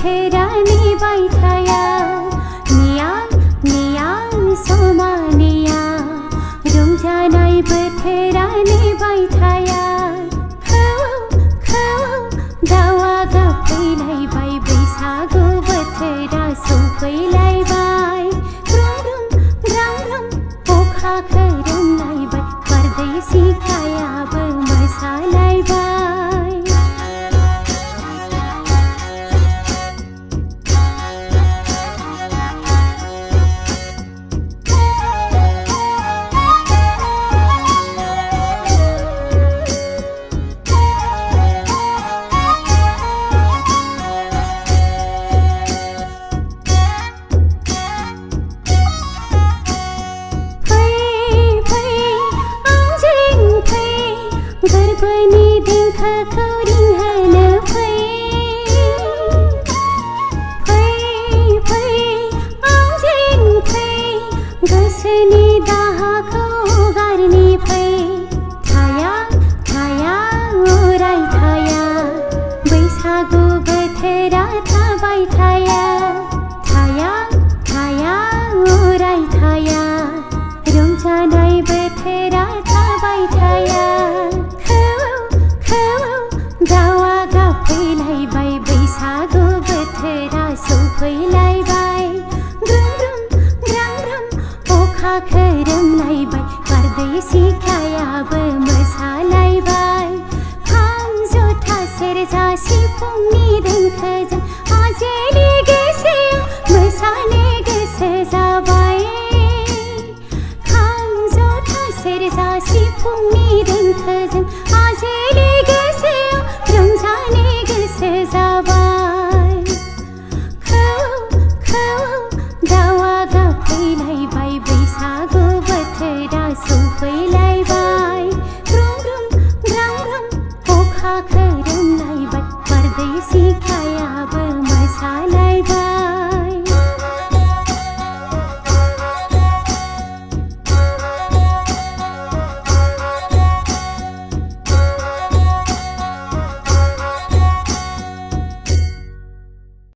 बोथेरा नेबाय थाया नेया नेया समा नेया रंजानाय बोथेरा नेबाय थाया दावा गाबफैलायबाय बैसागु बोथोरा सौफैलायबाय ग्रां ग्रां अखा खोरोमलायबाय बारदै सिख्लायाबो मोसालायबाय गोरबोनि देंखोखौ रिंहोनो फै आंजों फै गोसोनि दाहाखौ गारनि फै थाया थाया अराय थाया बैसागु बोथोरा थाबाय थाया थाया थाया अराय थाया रंजानाय बोथोरा थाबाय थाया दावा गाबफैलायबाय बैसागु बोथोरा सौफैलायबाय